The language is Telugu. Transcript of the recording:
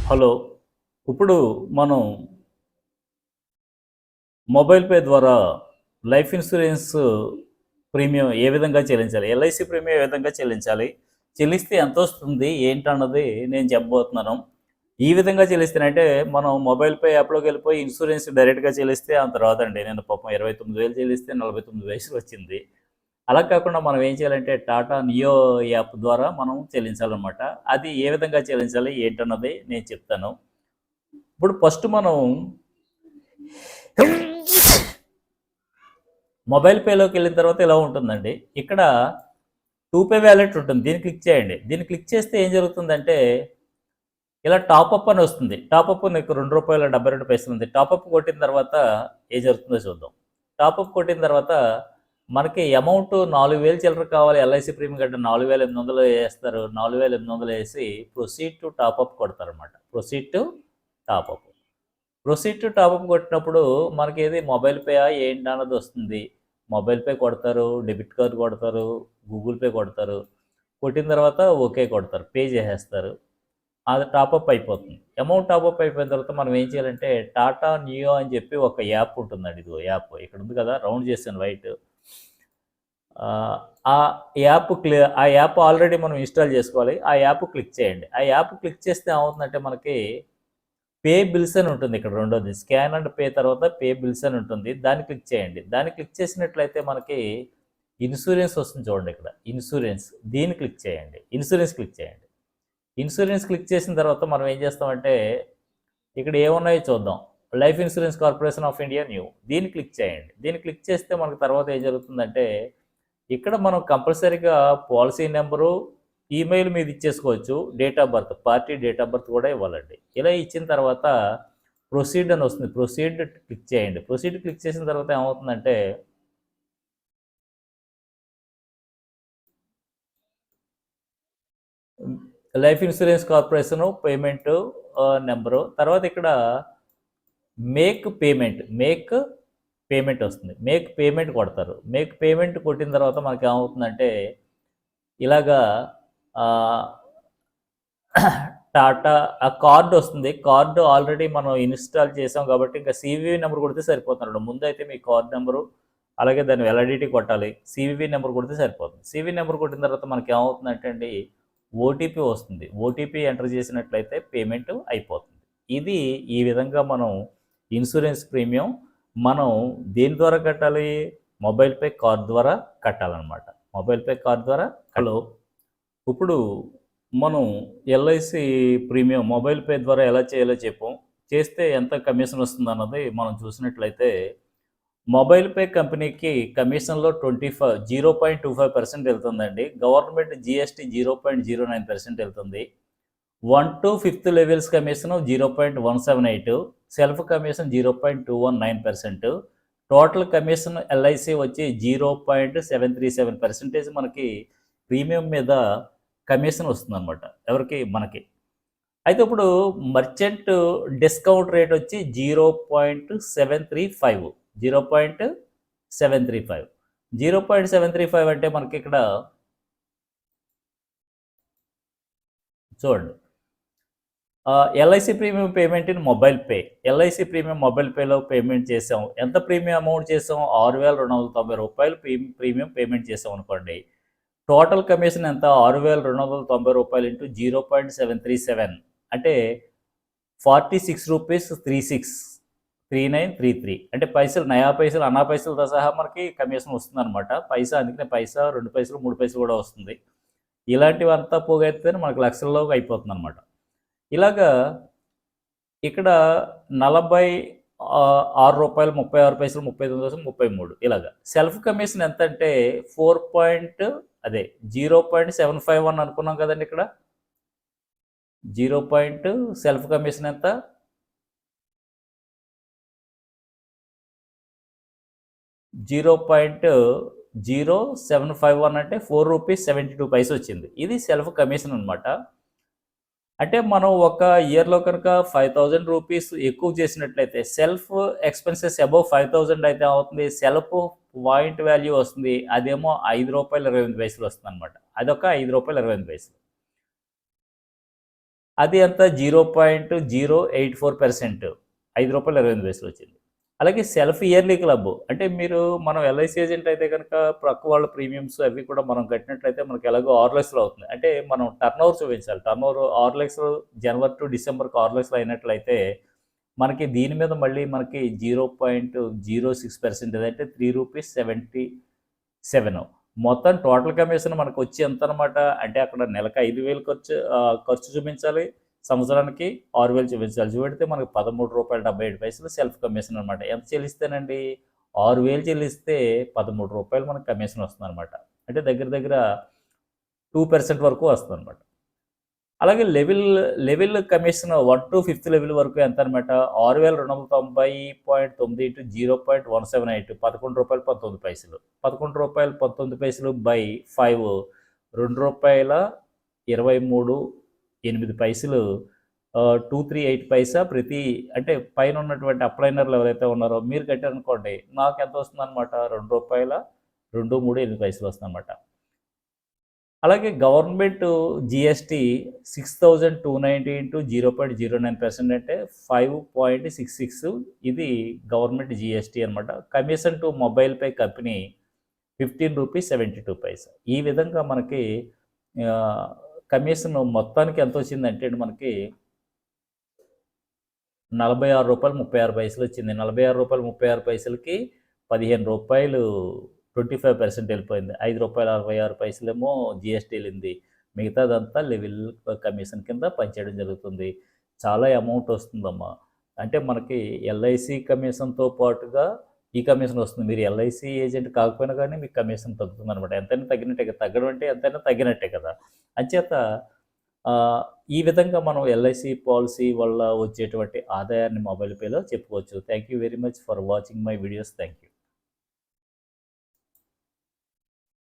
హలో. ఇప్పుడు మనం మొబైల్ పే ద్వారా లైఫ్ ఇన్సూరెన్స్ ప్రీమియం ఏ విధంగా చెల్లించాలి? ఎల్ఐసి ప్రీమియం ఏ విధంగా చెల్లించాలి? చెల్లిస్తే ఎంతొస్తుంది? ఏంటన్నది నేను చెప్పబోతున్నాను. ఈ విధంగా చెల్లిస్తేనంటే మనం మొబైల్ పే యాప్‌లోకెళ్ళిపోయి ఇన్సూరెన్స్ డైరెక్ట్‌గా చెల్లిస్తే అంత రాదండి. నేను పాపం 29,000 చెల్లిస్తే 49,000 వచ్చింది. అలా కాకుండా మనం ఏం చేయాలంటే టాటా నియో యాప్ ద్వారా మనం చెల్లించాలనమాట. అది ఏ విధంగా చెల్లించాలి? ఏంటన్నది నేను చెప్తాను. ఇప్పుడు ఫస్ట్ మనం మొబైల్ పేలోకి వెళ్ళిన తర్వాత ఇలా ఉంటుందండి. ఇక్కడ టూపే వ్యాలెట్ ఉంటుంది. దీన్ని క్లిక్ చేయండి. దీన్ని క్లిక్ చేస్తే ఏం జరుగుతుందంటే ఇలా టాపప్ అని వస్తుంది. టాపప్ నీకు రూ. 2.72 ఉంది. టాపప్ కొట్టిన తర్వాత ఏం జరుగుతుందో చూద్దాం. టాపప్ కొట్టిన తర్వాత మనకి అమౌంట్ 4,000 చిల్లర కావాలి. ఎల్ఐసి ప్రీమియం కట్టిన 4,800 ఏస్తారు. 4,800 ఏసి ప్రొసీడ్ టు టాపప్ కొడతారనమాట. Proceed to top up. Proceed to top up కొట్టినప్పుడు మనకేది మొబైల్ పేయా ఏంటి అన్నది వస్తుంది. మొబైల్ పే కొడతారు, డెబిట్ కార్డ్ కొడతారు, గూగుల్ పే కొడతారు. కొట్టిన తర్వాత ఓకే కొడతారు. పే చేసేస్తారు. అది టాపప్ అయిపోతుంది. అమౌంట్ టాపప్ అయిపోయిన తర్వాత మనం ఏం చేయాలంటే టాటా నియో అని చెప్పి ఒక యాప్ ఉంటుందండి. ఇదిగో యాప్ ఇక్కడ ఉంది కదా! రౌండ్ చేశాను వైట్. ఆహ్, ఆ ఆ యాప్ ఆల్రెడీ మనం ఇన్‌స్టాల్ చేసుకోవాలి. ఆ యాప్ క్లిక్ చేయండి. ఆ యాప్ క్లిక్ చేస్తే ఏమవుతుందంటే మనకి పే బిల్స్ అని ఉంటుంది ఇక్కడ రెండోది. స్కాన్ అండ్ పే తర్వాత పే బిల్స్ అని ఉంటుంది. దాన్ని క్లిక్ చేయండి. దాన్ని క్లిక్ చేసినట్లయితే మనకి ఇన్సూరెన్స్ వస్తుంది చూడండి ఇక్కడ. ఇన్సూరెన్స్ దీన్ని క్లిక్ చేయండి. ఇన్సూరెన్స్ క్లిక్ చేయండి. ఇన్సూరెన్స్ క్లిక్ చేసిన తర్వాత మనం ఏం చేస్తామంటే ఇక్కడ ఏమున్నాయో చూద్దాం. Life insurance corporation of India new దీన్ని క్లిక్ చేయండి. దీన్ని క్లిక్ చేస్తే మనకు తర్వాత ఏం జరుగుతుందంటే ఇక్కడ మనం కంపల్సరీగా పాలసీ నెంబరు, ఈమెయిల్ మీద ఇచ్చేసుకోవచ్చు. Date of birth, party date of birth కూడా ఇవ్వాలండి. ఇలా ఇచ్చిన తర్వాత ప్రొసీడ్ అని వస్తుంది. ప్రొసీడ్ క్లిక్ చేయండి. ప్రొసీడ్ క్లిక్ చేసిన తర్వాత ఏమవుతుందంటే life insurance corporation payment number తర్వాత ఇక్కడ మేక్ పేమెంట్ వస్తుంది. మేక్ పేమెంట్ కొడతారు. మేక్ పేమెంట్ కొట్టిన తర్వాత మనకి ఏమవుతుందంటే ఇలాగా ఆహ్, టాటా ఆ కార్డ్ వస్తుంది. కార్డ్ ఆల్రెడీ మనం ఇన్‌స్టాల్ చేసాం కాబట్టి ఇంకా సీవీవీ నెంబర్ కొడితే సరిపోతుందండి. ముందైతే మీ కార్డ్ నెంబరు అలాగే దాని వ్యాలిడిటీ కొట్టాలి. సీవీవీ నెంబర్ కొడితే సరిపోతుంది. సీవీ నెంబర్ కొట్టిన తర్వాత మనకి ఏమవుతుందంటే అండి ఓటీపీ వస్తుంది. ఓటీపీ ఎంటర్ చేసినట్లయితే పేమెంట్ అయిపోతుంది. ఇది ఈ విధంగా మనం ఇన్సూరెన్స్ ప్రీమియం మనం దేని ద్వారా కట్టాలి? మొబైల్ పే కార్డ్ ద్వారా కట్టాలనమాట. మొబైల్ పే కార్డ్ ద్వారా హలో. ఇప్పుడు మనం ఎల్ఐసి ప్రీమియం మొబైల్ పే ద్వారా ఎలా చేయాలో చెప్పాం. చేస్తే ఎంత కమిషన్ వస్తుందన్నది మనం చూసినట్లయితే మొబైల్ పే కంపెనీకి కమిషన్‌లో 0.25% ఎళ్తుందండి. గవర్నమెంట్ జీఎస్టీ 0.09% ఎళ్తుంది. 1-5థ్ levels commission 0.178, self commission 0.219%, total commission LIC వచ్చి 0.737% మనకి ప్రీమియం మీద కమిషన్ వస్తుందన్నమాట. ఎవరికి? మనకి. అయితే ఇప్పుడు మర్చెంట్ డిస్కౌంట్ రేట్ వచ్చి 0.735 0.735 0.735 అంటే మనకి ఇక్కడ చూడండి. LIC premium payment in mobile pay. LIC premium mobile పేలో పేమెంట్ చేసాం. ఎంత ప్రీమియం అమౌంట్ చేసాం? రూ. 6,290 ప్రీమియం పేమెంట్ చేసాం అనుకోండి. టోటల్ కమిషన్ ఎంత? రూ. 6,290 ఇంటూ 0.737 అంటే రూ. 46.363933 అంటే పైసలు నయా పైసలు అనా పైసలతో సహా మనకి కమిషన్ వస్తుందన్నమాట. పైసా అందుకనే పైసా, 2 పైసలు, 3 పైసలు కూడా వస్తుంది. ఇలాంటివంతా పోగైతే మనకు లక్షల్లో అయిపోతుందన్నమాట. ఇలాగా ఇక్కడ రూ. 46.36 39 ఇలాగా. సెల్ఫ్ కమిషన్ ఎంతంటే 0.751 అనుకున్నాం కదండీ ఇక్కడ. 0. సెల్ఫ్ కమిషన్ ఎంత? 0.0751 అంటే రూ. 4.72 వచ్చింది. ఇది సెల్ఫ్ కమిషన్ అనమాట. అంటే మనం ఒక ఇయర్‌లో కనుక రూ. 5,000 ఎక్కువ చేసినట్లయితే సెల్ఫ్ ఎక్స్‌పెన్సెస్ అబోవ్ 5,000 అయితే ఏమవుతుంది? సెల్ఫ్ పాయింట్ వాల్యూ వస్తుంది. అదేమో రూ. 5.28 వస్తుందన్నమాట. అదొక రూ. 5.28. అది ఎంత 0.084%, ₹5.28 వచ్చింది. అలాగే సెల్ఫ్ ఇయర్లీ క్లబ్ అంటే మనం ఎల్ఐసి ఏజెంట్ అయితే కనుక ప్రక్క వాళ్ళ ప్రీమియమ్స్ అవి కూడా మనం కట్టినట్లయితే మనకి ఎలాగో 6 లక్షలు అవుతుంది. అంటే మనం టర్న్ ఓవర్ చూపించాలి. టర్న్ ఓవర్ 6 లక్షలు జనవరి టు డిసెంబర్కి 6 లక్షలు అయినట్లయితే మనకి దీని మీద మళ్ళీ మనకి 0.06% అంటే ₹3.77. మొత్తం టోటల్ కమిషన్ మనకు వచ్చి ఎంత అనమాట అంటే అక్కడ నెలకు 5,000 ఖర్చు చూపించాలి, సంవత్సరానికి 6,000 చూపించాలి. చూపెడితే మనకు ₹13.77 సెల్ఫ్ కమిషన్ అనమాట. ఎంత చెల్లిస్తేనండి 6,000 చెల్లిస్తే ₹13 మనకు కమిషన్ వస్తుంది అనమాట. అంటే దగ్గర దగ్గర 2% వరకు వస్తుంది అనమాట. అలాగే level commission 1 to 5th level వరకు ఎంత అనమాట 6,290.9 into 0.178 ₹11.19. ₹11.19 బై 5 ₹2.23.8 238 ప్రతి అంటే పైన ఉన్నటువంటి అప్లైనర్లు ఎవరైతే ఉన్నారో మీరు కట్టారనుకోండి నాకు ఎంత వస్తుంది అనమాట ₹2.23.8 వస్తుంది అనమాట. అలాగే గవర్నమెంట్ జిఎస్టీ 6,290 into 0.09% అంటే 5.66 ఇది గవర్నమెంట్ జిఎస్టీ అనమాట. Commission to mobile pay company ₹15.72. ఈ విధంగా మనకి కమిషన్ మొత్తానికి ఎంత వచ్చిందంటే మనకి ₹46.36 వచ్చింది. ₹46.36కి ₹15 25% వెళ్ళిపోయింది. ₹5.66 ఏమో జిఎస్టీ వెళ్ళింది. మిగతాదంతా లెవెల్ కమిషన్ కింద పనిచేయడం జరుగుతుంది. చాలా అమౌంట్ వస్తుందమ్మా. అంటే మనకి ఎల్ఐసి కమిషన్తో పాటుగా ఈ కమిషన్ వస్తుంది. మీరు ఎల్ఐసి ఏజెంట్ కాకపోయినా కానీ మీకు కమిషన్ తగ్గుతుంది అనమాట. ఎంతైనా తగ్గినట్టే కదా, తగ్గడం అంటే ఎంతైనా తగ్గినట్టే కదా. అంచేత ఈ విధంగా మనం ఎల్ఐసి పాలసీ వల్ల వచ్చేటువంటి ఆదాయాన్ని మొబైల్ పేలో చెప్పుకోవచ్చు. Thank you very much for watching my videos. Thank you.